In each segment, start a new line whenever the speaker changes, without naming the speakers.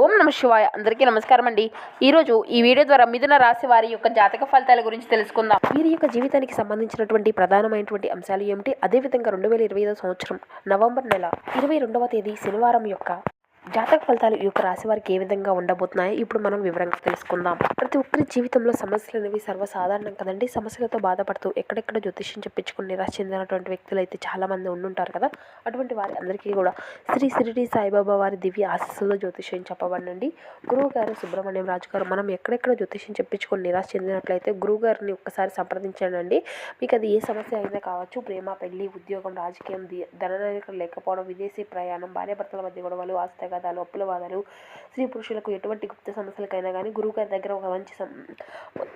ఓం నమ శివాయ. అందరికీ నమస్కారం అండి. ఈరోజు ఈ వీడియో ద్వారా మిథున రాశి వారి యొక్క జాతక ఫలితాల గురించి తెలుసుకుందాం. వీరి యొక్క జీవితానికి సంబంధించినటువంటి ప్రధానమైనటువంటి అంశాలు ఏమిటి, అదేవిధంగా 2025 సంవత్సరం నవంబర్ నెల 22వ తేదీ శనివారం యొక్క జాతక ఫలితాలు ఈ యొక్క రాశి వారికి ఏ విధంగా ఉండబోతున్నాయో ఇప్పుడు మనం వివరంగా తెలుసుకుందాం. ప్రతి ఒక్కరి జీవితంలో సమస్యలు అనేవి సర్వసాధారణం కదండి. సమస్యలతో బాధపడుతూ ఎక్కడెక్కడ జ్యోతిష్యం చెప్పించుకుని నిరాశ చెందినటువంటి వ్యక్తులు అయితే చాలా మంది ఉండుంటారు కదా. అటువంటి వారి అందరికీ కూడా శ్రీ షిరిడి సాయిబాబా వారి దివ్య ఆశీస్సులో జ్యోతిష్యం చెప్పబడండి. గురువు గారు సుబ్రహ్మణ్యం రాజు గారు, మనం ఎక్కడెక్కడ జ్యోతిష్యం చెప్పించుకొని నిరాశ చెందినట్లయితే గురువు గారిని ఒక్కసారి సంప్రదించండి. మీకు అది ఏ సమస్య అయినా కావచ్చు, ప్రేమ, పెళ్లి, ఉద్యోగం, రాజకీయం, ధననాయకులు లేకపోవడం, విదేశీ ప్రయాణం, భార్యాభర్తల మధ్య గొడవలు, ఆస్తి అప్పుల బాధలు, స్త్రీ పురుషులకు ఎటువంటి గుప్త సమస్యలకైనా కానీ గురువుగారి దగ్గర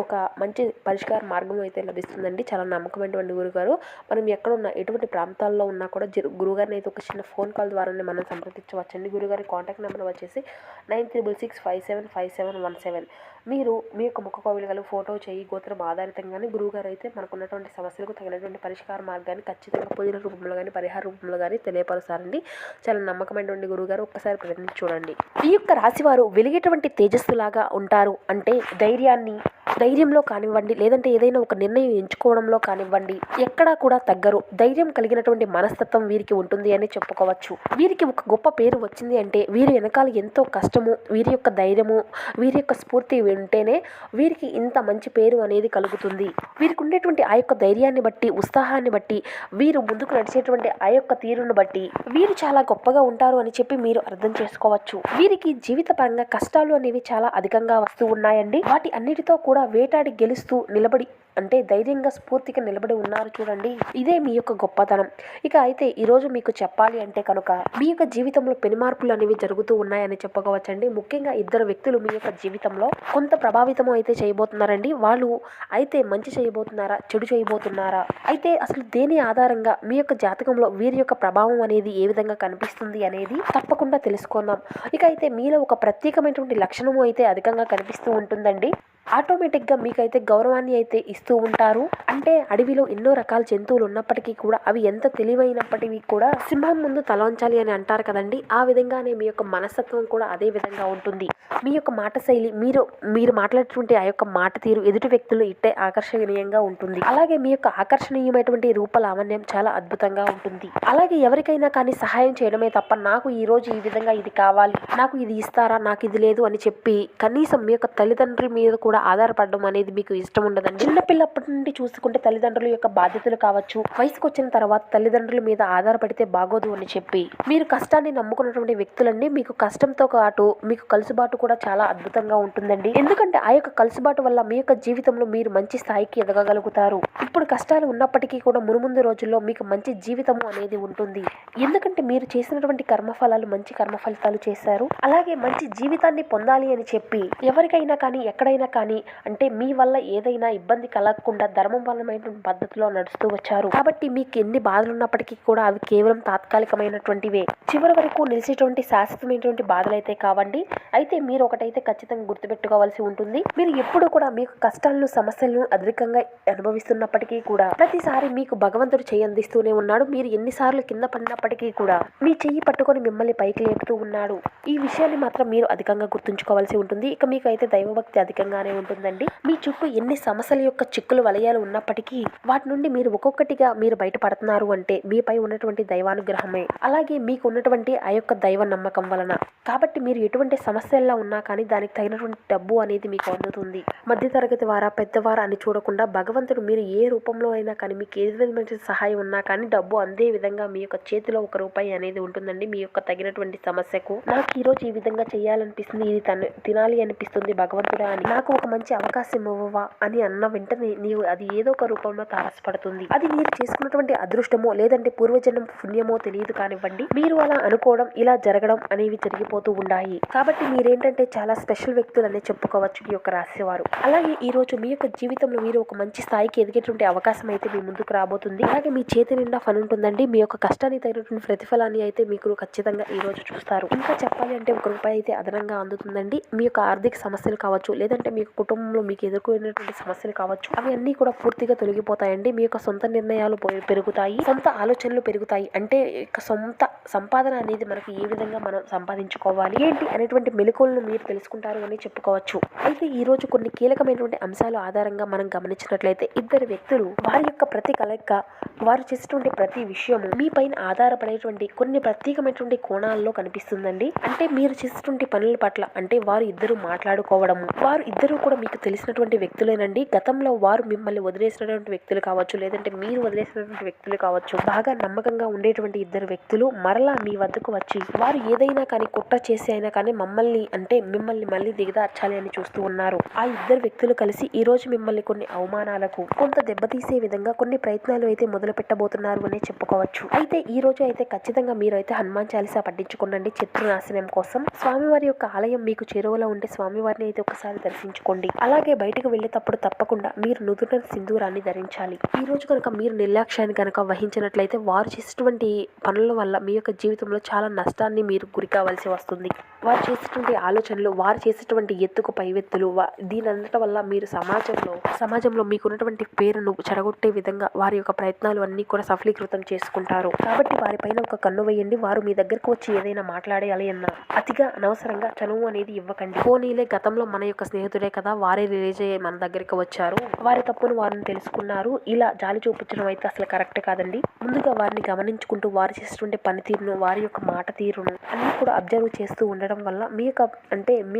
ఒక మంచి పరిష్కార మార్గం అయితే లభిస్తుందండి. చాలా నమ్మకమైనటువంటి గురుగారు. మనం ఎక్కడున్నా ఎటువంటి ప్రాంతాల్లో ఉన్నా కూడా గురుగారిని అయితే ఒక చిన్న ఫోన్ కాల్ ద్వారానే మనం సంప్రదించవచ్చండి. గురుగారి కాంటాక్ట్ నెంబర్ వచ్చేసి 9366575717. మీరు మీ యొక్క ముఖ కవళికలు, ఫోటో, చేయి, గోత్రం ఆధారితంగానే గురువుగారు అయితే మనకున్నటువంటి సమస్యలకు తగినటువంటి పరిష్కార మార్గాన్ని ఖచ్చితంగా పూజల రూపంలో కానీ పరిహార రూపంలో కానీ తెలియపరుస్తారండి. చాలా నమ్మకమైనటువంటి గురువుగారు. ఒక్కసారి ప్రయత్నించి చూడండి. ఈ యొక్క రాశివారు వెలిగేటువంటి తేజస్సులాగా ఉంటారు. అంటే ధైర్యంలో కానివ్వండి, లేదంటే ఏదైనా ఒక నిర్ణయం ఎంచుకోవడంలో కానివ్వండి, ఎక్కడా కూడా తగ్గరు. ధైర్యం కలిగినటువంటి మనస్తత్వం వీరికి ఉంటుంది అని చెప్పుకోవచ్చు. వీరికి ఒక గొప్ప పేరు వచ్చింది అంటే వీరి వెనకాల ఎంతో కష్టము, వీరి యొక్క ధైర్యము, వీరి యొక్క స్ఫూర్తి ఉంటేనే వీరికి ఇంత మంచి పేరు అనేది కలుగుతుంది. వీరికి ఉండేటువంటి ఆ యొక్క ధైర్యాన్ని బట్టి, ఉత్సాహాన్ని బట్టి, వీరు ముందుకు నడిచేటువంటి ఆ యొక్క తీరును బట్టి వీరు చాలా గొప్పగా ఉంటారు అని చెప్పి మీరు అర్థం చేసుకోవచ్చు. వీరికి జీవిత పరంగా కష్టాలు అనేవి చాలా అధికంగా వస్తూ ఉన్నాయండి. వాటి అన్నిటితో కూడా వేటాడి గెలుస్తూ నిలబడి, అంటే ధైర్యంగా స్ఫూర్తిగా నిలబడి ఉన్నారు చూడండి. ఇదే మీ యొక్క గొప్పతనం. ఇక అయితే ఈరోజు మీకు చెప్పాలి అంటే కనుక మీ యొక్క జీవితంలో పెను మార్పులు అనేవి జరుగుతూ ఉన్నాయని చెప్పుకోవచ్చండి. ముఖ్యంగా ఇద్దరు వ్యక్తులు మీ యొక్క జీవితంలో కొంత ప్రభావితం అయితే చేయబోతున్నారండి. వాళ్ళు అయితే మంచి చేయబోతున్నారా, చెడు చేయబోతున్నారా, అయితే అసలు దేని ఆధారంగా మీ యొక్క జాతకంలో వీరి యొక్క ప్రభావం అనేది ఏ విధంగా కనిపిస్తుంది అనేది తప్పకుండా తెలుసుకుందాం. ఇక అయితే మీలో ఒక ప్రత్యేకమైనటువంటి లక్షణము అయితే అధికంగా కనిపిస్తూ ఉంటుందండి. ఆటోమేటిక్గా మీకైతే గౌరవాన్ని అయితే ఇస్తూ ఉంటారు. అంటే అడవిలో ఎన్నో రకాల జంతువులు ఉన్నప్పటికీ కూడా అవి ఎంత తెలివైనప్పటికీ కూడా సింహం ముందు తలవంచాలి అని అంటారు కదండి. ఆ విధంగానే మీ యొక్క మనస్తత్వం కూడా అదే విధంగా ఉంటుంది. మీ యొక్క మాట శైలి, మీరు మాట్లాడుతుంటే ఆ యొక్క మాట తీరు ఎదుటి వ్యక్తులు ఇట్టే ఆకర్షణీయంగా ఉంటుంది. అలాగే మీ యొక్క ఆకర్షణీయమైనటువంటి రూపలావణ్యం చాలా అద్భుతంగా ఉంటుంది. అలాగే ఎవరికైనా కానీ సహాయం చేయడమే తప్ప నాకు ఈ రోజు ఈ విధంగా ఇది కావాలి, నాకు ఇది ఇస్తారా, నాకు ఇది లేదు అని చెప్పి కనీసం మీ యొక్క తల్లిదండ్రుల మీద కూడా ఆధారపడడం అనేది మీకు ఇష్టం ఉండదండి. చిన్నపిల్లప్పటి నుండి చూసుకుంటే తల్లిదండ్రుల యొక్క బాధ్యతలు కావచ్చు, వయసుకు వచ్చిన తర్వాత తల్లిదండ్రుల మీద ఆధారపడితే బాగోదు అని చెప్పి మీరు కష్టాన్ని నమ్ముకున్నటువంటి వ్యక్తులండి. మీకు కష్టంతో పాటు మీకు కలుసుబాటు కూడా చాలా అద్భుతంగా ఉంటుందండి. ఎందుకంటే ఆ యొక్క కలుసుబాటు వల్ల మీ యొక్క జీవితంలో మీరు మంచి స్థాయికి ఎదగగలుగుతారు. ఇప్పుడు కష్టాలు ఉన్నప్పటికీ కూడా మునుముందు రోజుల్లో మీకు మంచి జీవితము అనేది ఉంటుంది. ఎందుకంటే మీరు చేసినటువంటి కర్మఫలాలు మంచి కర్మ ఫలితాలు చేశారు. అలాగే మంచి జీవితాన్ని పొందాలి అని చెప్పి ఎవరికైనా కానీ ఎక్కడైనా కానీ అంటే మీ వల్ల ఏదైనా ఇబ్బంది కలగకుండా ధర్మబలమైనటువంటి పద్ధతిలో నడుస్తూ వచ్చారు. కాబట్టి మీకు ఎన్ని బాధలు ఉన్నప్పటికీ కూడా అవి కేవలం తాత్కాలికమైనటువంటివే. చివరి వరకు నిలిచేటువంటి శాశ్వతమైనటువంటి బాధలు అయితే కావండి. అయితే మీరు ఒకటైతే ఖచ్చితంగా గుర్తుపెట్టుకోవాల్సి ఉంటుంది. మీరు ఎప్పుడు కూడా మీకు కష్టాలను, సమస్యలను అధికంగా అనుభవిస్తున్నప్పటికీ కూడా ప్రతిసారి మీకు భగవంతుడు చెయ్యి అందిస్తూనే ఉన్నాడు. మీరు ఎన్నిసార్లు కింద పడినప్పటికీ కూడా మీ చెయ్యి పట్టుకొని మిమ్మల్ని పైకి లేపుతూ ఉన్నాడు. ఈ విషయాన్ని మాత్రం మీరు అధికంగా గుర్తుంచుకోవాల్సి ఉంటుంది. ఇక మీకు అయితే దైవభక్తి అధికంగానే ఉంటుందండి. మీ చుట్టూ ఎన్ని సమస్యల యొక్క చిక్కులు వలయాలు ఉన్నప్పటికీ వాటి నుండి మీరు ఒక్కొక్కటిగా మీరు బయటపడుతున్నారు అంటే మీపై ఉన్నటువంటి దైవానుగ్రహమే. అలాగే మీకు ఉన్నటువంటి ఆ యొక్క దైవ నమ్మకం వలన. కాబట్టి మీరు ఎటువంటి సమస్యల్లో ఉన్నా కానీ దానికి తగినటువంటి డబ్బు అనేది మీకు అందుతుంది. మధ్యతరగతి వారా, పెద్దవారా అని చూడకుండా భగవంతుడు మీరు ఏ రూపంలో అయినా కానీ మీకు ఏ విధమైన సహాయం ఉన్నా కానీ డబ్బు అందే విధంగా మీ యొక్క చేతిలో ₹1 అనేది ఉంటుందండి. మీ యొక్క తగినటువంటి సమస్యకు నాకు ఈరోజు ఈ విధంగా చేయాలనిపిస్తుంది, ఇది తినాలి అనిపిస్తుంది భగవంతుడా అని, నాకు ఒక మంచి అవకాశం ఇవ్వవా అని అన్న వెంటనే నీవు అది ఏదో ఒక రూపంలో తారసపడుతుంది. అది మీరు చేసుకున్నటువంటి అదృష్టమో లేదంటే పూర్వజన్మ పుణ్యమో తెలియదు కానివ్వండి. మీరు అలా అనుకోవడం, ఇలా జరగడం అనేవి జరిగిపోతూ ఉన్నాయి. కాబట్టి మీరేంటంటే చాలా స్పెషల్ వ్యక్తులు అనే చెప్పుకోవచ్చు ఈ యొక్క రాశివారు. అలాగే ఈ రోజు మీ యొక్క జీవితంలో మీరు ఒక మంచి స్థాయికి ఎదిగేటువంటి అవకాశం అయితే మీ ముందుకు రాబోతుంది. అలాగే మీ చేతి నిండా పని ఉంటుందండి. మీ యొక్క కష్టానికి తగినటువంటి ప్రతిఫలాన్ని అయితే మీకు ఖచ్చితంగా ఈ రోజు చూస్తారు. ఇంకా చెప్పాలి అంటే ₹1 అయితే అదనంగా అందుతుందండి. మీ యొక్క ఆర్థిక సమస్యలు కావచ్చు, లేదంటే మీ కుటుంబంలో మీకు ఎదుర్కొనేటువంటి సమస్యలు కావచ్చు, చెప్పుకోవచ్చు. అవి అన్నీ కూడా పూర్తిగా తొలగిపోతాయండి. మీ యొక్క సొంత నిర్ణయాలు పెరుగుతాయి, సొంత ఆలోచనలు పెరుగుతాయి. అంటే సొంత సంపాదన అనేది మనకు ఏ విధంగా మనం సంపాదించుకోవాలి ఏంటి అనేటువంటి మెలకువలను మీరు తెలుసుకుంటారు అని చెప్పుకోవచ్చు. అయితే ఈ రోజు కొన్ని కీలకమైనటువంటి అంశాల ఆధారంగా మనం గమనించినట్లయితే ఇద్దరు వ్యక్తులు వారి యొక్క ప్రతి కలయిక, వారు చేసేటువంటి ప్రతి విషయము మీ పైన ఆధారపడేటువంటి కొన్ని ప్రత్యేకమైనటువంటి కోణాల్లో కనిపిస్తుందండి. అంటే మీరు చేసేటువంటి పనుల పట్ల అంటే వారు ఇద్దరు మాట్లాడుకోవడము, వారు ఇద్దరు కూడా మీకు తెలిసినటువంటి వ్యక్తులేనండి. గతంలో వారు మిమ్మల్ని వదిలేసినటువంటి వ్యక్తులు కావచ్చు, లేదంటే మీరు వదిలేసినటువంటి వ్యక్తులు కావచ్చు. బాగా నమ్మకంగా ఉండేటువంటి ఇద్దరు వ్యక్తులు మరలా మీ వద్దకు వచ్చి వారు ఏదైనా కానీ కుట్ర చేసి అయినా కానీ మిమ్మల్ని మళ్ళీ దిగదార్చాలి అని చూస్తూ ఉన్నారు. ఆ ఇద్దరు వ్యక్తులు కలిసి ఈ రోజు మిమ్మల్ని కొన్ని అవమానాలకు, కొంత దెబ్బతీసే విధంగా కొన్ని ప్రయత్నాలు అయితే మొదలు పెట్టబోతున్నారు అనే చెప్పుకోవచ్చు. అయితే ఈ రోజు అయితే ఖచ్చితంగా మీరు అయితే హనుమాన్ చాలీసా పట్టించుకోండి శత్రునాశనం కోసం. స్వామివారి యొక్క ఆలయం మీకు చేరువలో ఉంటే స్వామివారిని అయితే ఒకసారి దర్శించుకోండి. అలాగే బయటకు వెళ్ళేటప్పుడు తప్పకుండా మీరు నుదుట సింధూరాన్ని ధరించాలి. ఈ రోజు కనుక మీరు నిర్లక్ష్యాన్ని కనుక వహించినట్లయితే వారు చేసేటువంటి పనుల వల్ల మీ యొక్క జీవితంలో చాలా నష్టాన్ని మీరు గురి కావాల్సి వస్తుంది. వారు చేసేటువంటి ఆలోచనలు, వారు చేసేటువంటి ఎత్తుకు పైవెత్తులు, దీని అంతటి వల్ల మీరు సమాజంలో మీకున్నటువంటి పేరును చెడగొట్టే విధంగా వారి యొక్క ప్రయత్నాలు అన్నీ కూడా సఫలీకృతం చేసుకుంటారు. కాబట్టి వారిపైన ఒక కన్ను వేయండి. వారు మీ దగ్గరకు వచ్చి ఏదైనా మాట్లాడేయాలి అన్నా అతిగా అనవసరంగా చనువు అనేది ఇవ్వకండి. పోనీలే గతంలో మన యొక్క స్నేహితుడే కదా, వారే రిలీజ్ అయ్యే మన దగ్గరికి వచ్చారు, వారి తప్పును వారిని తెలుసుకున్నారు, ఇలా జాలి చూపించడం అయితే అసలు కరెక్ట్ కాదండి. ముందుగా వారిని గమనించుకుంటూ వారు చేసేటువంటి పనితీరును, వారి యొక్క మాట తీరును అన్ని కూడా అబ్జర్వ్ చేస్తూ ఉండడం వల్ల మీ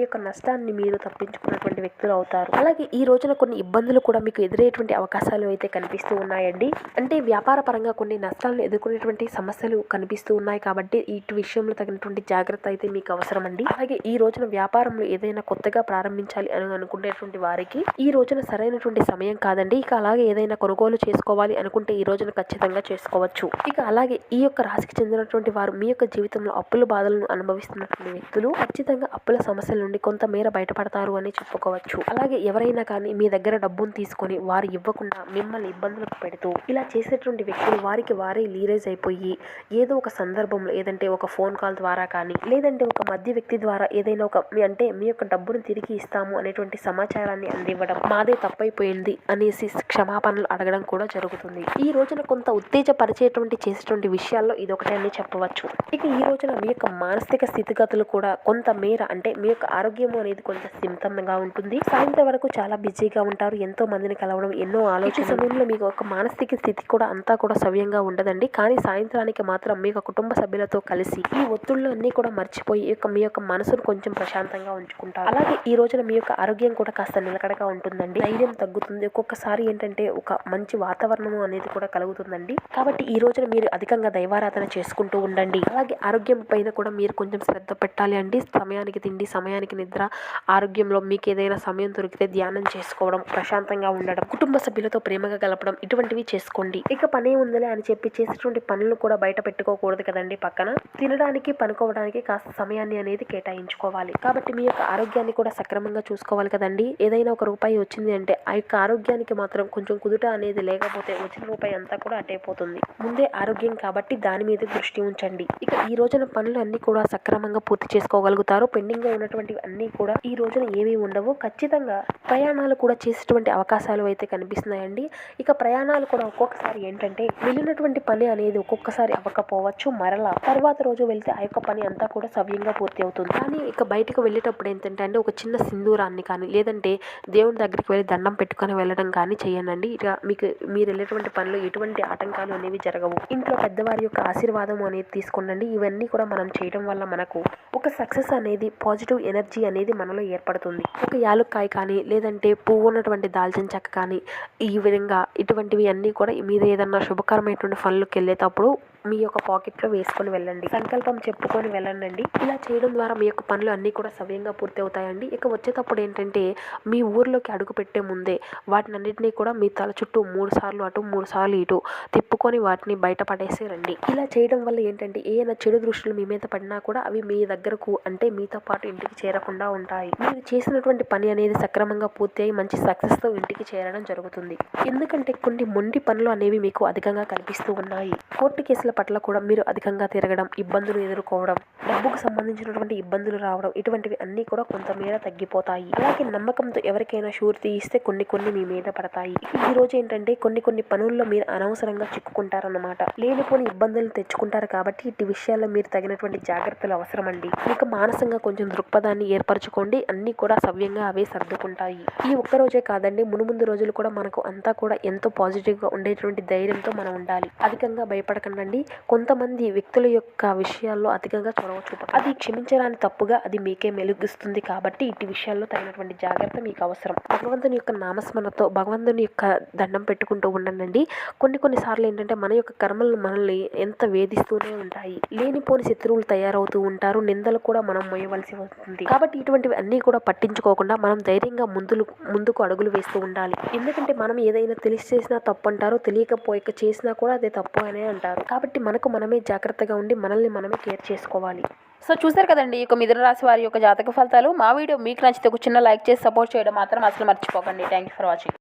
యొక్క నష్టాన్ని మీరు తప్పించుకున్నటువంటి వ్యక్తులు అవుతారు. అలాగే ఈ రోజున కొన్ని ఇబ్బందులు కూడా మీకు ఎదురయ్యేటువంటి అవకాశాలు అయితే కనిపిస్తూ ఉన్నాయండి. అంటే వ్యాపార పరంగా కొన్ని నష్టాలను ఎదుర్కొనేటువంటి సమస్యలు కనిపిస్తూ ఉన్నాయి. కాబట్టి ఇటు విషయంలో తగినటువంటి జాగ్రత్త అయితే మీకు అవసరం అండి. అలాగే ఈ రోజున వ్యాపారంలో ఏదైనా కొత్తగా ప్రారంభించాలి అని అనుకునేటువంటి వారికి ఈ రోజున సరైనటువంటి సమయం కాదండి. ఇక అలాగే ఏదైనా కొనుగోలు చేసుకోవాలి అనుకుంటే ఈ రోజున ఖచ్చితంగా చేసుకోవచ్చు. ఇక అలాగే ఈ యొక్క రాశికి చెందినటువంటి వారు మీ యొక్క జీవితంలో అప్పుల బాధలను అనుభవిస్తున్నటువంటి వ్యక్తులు ఖచ్చితంగా అప్పుల సమస్యల నుండి కొంతమేర బయటపడతారు అని చెప్పుకోవచ్చు. అలాగే ఎవరైనా కానీ మీ దగ్గర డబ్బును తీసుకొని వారు ఇవ్వకుండా మిమ్మల్ని ఇబ్బందులకు పెడుతూ ఇలా చేసేటువంటి వ్యక్తులు వారికి వారే లీరేజ్ అయిపోయి ఏదో ఒక సందర్భంలో ఏదంటే ఒక ఫోన్ కాల్ ద్వారా కానీ లేదంటే ఒక మధ్య వ్యక్తి ద్వారా ఏదైనా మీ యొక్క డబ్బును తిరిగి ఇస్తాము అనేటువంటి సమాచారాన్ని అందివ్వడం, మాదే తప్పైపోయింది అనేసి క్షమాపణలు అడగడం కూడా జరుగుతుంది. ఈ రోజున కొంత ఉత్తేజపరిచేటువంటి చేసేటువంటి విషయాల్లో ఇదొకటే అని చెప్పవచ్చు. ఇక ఈ రోజున మీ యొక్క మానసిక స్థితిగతులు కూడా కొంత మేర అంటే మీ యొక్క ఆరోగ్యం అనేది కొంచెం సింతంగా ఉంటుంది. సాయంత్రం వరకు చాలా బిజీగా ఉంటారు, ఎంతో మందిని కలవడం, ఎన్నో ఆలోచన సమయంలో మీకు ఒక మానసిక స్థితి కూడా అంతా కూడా సవ్యంగా ఉండదండి. కానీ సాయంత్రానికి మాత్రం మీ యొక్క కుటుంబ సభ్యులతో కలిసి ఈ ఒత్తిళ్లు అన్ని కూడా మర్చిపోయి మీ యొక్క మనసును కొంచెం ప్రశాంతంగా ఉంచుకుంటారు. అలాగే ఈ రోజున మీ యొక్క ఆరోగ్యం కూడా కాస్త నిలకడగా ఉంటుందండి. ధైర్యం తగ్గుతుంది. ఒక్కొక్కసారి ఏంటంటే ఒక మంచి వాతావరణం అనేది కూడా కలుగుతుందండి. కాబట్టి ఈ రోజున మీరు అధికంగా దైవారాధన చేసుకుంటూ ఉండండి. అలాగే ఆరోగ్యం పైన కూడా మీరు కొంచెం శ్రద్ధ పెట్టాలి అండి. సమయానికి తిండి, సమయానికి నిద్ర, ఆరోగ్యంలో మీకు ఏదైనా సమయం దొరికితే ధ్యానం చేసుకోవడం, ప్రశాంతంగా ఉండడం, కుటుంబ సభ్యులతో ప్రేమగా గలపడం, ఇటువంటివి చేసుకోండి. ఇక పనే ఉందిలే అని చెప్పి చేసేటువంటి పనులు కూడా బయట పెట్టుకోకూడదు కదండి. పక్కన తినడానికి, పనుకోవడానికి కాస్త సమయాన్ని అనేది కేటాయించుకోవాలి. కాబట్టి మీ యొక్క ఆరోగ్యాన్ని కూడా సక్రమంగా చూసుకోవాలి కదండి. ఏదైనా ఒక రూపాయి వచ్చింది అంటే ఆ యొక్క ఆరోగ్యానికి మాత్రం కొంచెం కుదుట అనేది లేకపోతే వచ్చిన రూపాయి అంతా కూడా అటైపోతుంది. ముందే ఆరోగ్యం కాబట్టి దాని మీద దృష్టి ఉంచండి. ఇక ఈ రోజున పనులు అన్ని కూడా సక్రమంగా పూర్తి చేసుకోగలుగుతారు. పెండింగ్ గా ఉన్నటువంటి అన్ని కూడా ఈ రోజున ఏమీ ఉండవు. ఖచ్చితంగా ప్రయాణాలు కూడా చేసేటువంటి అవకాశాలు అయితే కనిపిస్తున్నాయండి. ఇక ప్రయాణాలు కూడా ఒక్కొక్కసారి ఏంటంటే వెళ్ళినటువంటి పని అనేది ఒక్కొక్కసారి అవ్వకపోవచ్చు, మరలా తర్వాత రోజు వెళ్తే ఆ యొక్క పని అంతా కూడా సవ్యంగా పూర్తి అవుతుంది. కానీ ఇక బయటకు వెళ్ళేటప్పుడు ఏంటంటే ఒక చిన్న సింధూరాన్ని కానీ లేదంటే దేవుని దగ్గరికి వెళ్ళి దండం పెట్టుకొని వెళ్ళడం కానీ చేయనండి. ఇక మీరు వెళ్ళేటువంటి పనులు ఎటువంటి ఆటంకాలు అనేవి జరగవు. ఇంట్లో పెద్దవారి యొక్క ఆశీర్వాదం అనేది తీసుకోండి. ఇవన్నీ కూడా మనం చేయడం వల్ల మనకు ఒక సక్సెస్ అనేది, పాజిటివ్ ఎనర్జీ అనేది మనలో ఏర్పడుతుంది. ఒక యాలుక్కాయ కానీ లేదంటే పువ్వు ఉన్నటువంటి దాల్చిన చెక్క కానీ ఈ విధంగా ఇటువంటివి అన్నీ కూడా మీరు ఏదన్నా శుభకరమైనటువంటి పనులకు వెళ్ళేటప్పుడు మీ యొక్క పాకెట్లో వేసుకొని వెళ్ళండి. సంకల్పం చెప్పుకొని వెళ్ళండి. ఇలా చేయడం ద్వారా మీ యొక్క పనులు అన్నీ కూడా సవ్యంగా పూర్తి అవుతాయండి. ఇక వచ్చేటప్పుడు ఏంటంటే మీ ఊర్లోకి అడుగు పెట్టే ముందే వాటిని అన్నింటినీ కూడా మీ తల చుట్టూ 3 సార్లు అటు 3 సార్లు ఇటు తిప్పుకొని వాటిని బయట పడేసి రండి. ఇలా చేయడం వల్ల ఏంటంటే ఏమైనా చెడు దృష్టిలు మీ మీద పడినా కూడా అవి మీ దగ్గరకు అంటే మీతో పాటు ఇంటికి చేరకుండా ఉంటాయి. మీరు చేసినటువంటి పని అనేది సక్రమంగా పూర్తి అయ్యి మంచి సక్సెస్తో ఇంటికి చేరడం జరుగుతుంది. ఎందుకంటే కొన్ని మొండి పనులు అనేవి మీకు అధికంగా కనిపిస్తూ ఉన్నాయి. కోర్టు కేసుల పట్ల కూడా మీరు అధికంగా తిరగడం, ఇబ్బందులు ఎదుర్కోవడం, డబ్బుకు సంబంధించినటువంటి ఇబ్బందులు రావడం, ఇటువంటివి అన్నీ కూడా కొంతమేర తగ్గిపోతాయి. అలాగే నమ్మకంతో ఎవరికైనా షూరిటీ ఇస్తే కొన్ని మీ మీద పడతాయి. ఈ రోజు ఏంటంటే కొన్ని పనుల్లో మీరు అనవసరంగా చిక్కుకుంటారన్నమాట. లేనిపోని ఇబ్బందులు తెచ్చుకుంటారు కాబట్టి ఇటు విషయాల్లో మీరు తగినటువంటి జాగ్రత్తలు అవసరమండి. మీకు మానసికంగా కొంచెం దృక్పథాన్ని ఏర్పరచుకోండి. అన్నీ కూడా సవ్యంగా అవే సర్దుకుంటాయి. ఈ ఒక్క రోజే కాదండి, మునుముందు రోజులు కూడా మనకు అంతా కూడా ఎంతో పాజిటివ్గా ఉండేటువంటి ధైర్యంతో మనం ఉండాలి. అధికంగా భయపడకండి. కొంతమంది వ్యక్తుల యొక్క విషయాల్లో అధికంగా చొరవ చూపకండి. అది క్షమించడానికి తప్పుగా అది మీకే మెలుగిస్తుంది. కాబట్టి ఇటు విషయాల్లో తగినటువంటి జాగ్రత్త మీకు అవసరం. భగవంతుని యొక్క నామస్మరణతో భగవంతుని యొక్క దండం పెట్టుకుంటూ ఉండండి. కొన్నిసార్లు ఏంటంటే మన యొక్క కర్మలు మనల్ని ఎంత వేధిస్తూనే ఉంటాయి. లేనిపోని శత్రువులు తయారవుతూ ఉంటారు. నిందలు కూడా మనం మోయవలసి వస్తుంది. కాబట్టి ఇటువంటివి అన్నీ కూడా పట్టించుకోకుండా మనం ధైర్యంగా ముందుకు అడుగులు వేస్తూ ఉండాలి. ఎందుకంటే మనం ఏదైనా తెలిసి చేసినా తప్పు అంటారు, తెలియకపోయి చేసినా కూడా అదే తప్పు అనే అంటారు. కాబట్టి మనకు మనమే జాగ్రత్తగా ఉండి మనల్ని మనమే కేర్ చేసుకోవాలి.
సో చూసారు కదండి ఈ మిథున రాశి వారి యొక్క జాతక ఫలితాలు. మా వీడియో మీకు నచ్చితే ఒక చిన్న లైక్ చేసి సపోర్ట్ చేయడం మాత్రం అసలు మర్చిపోకండి. Thank you for watching.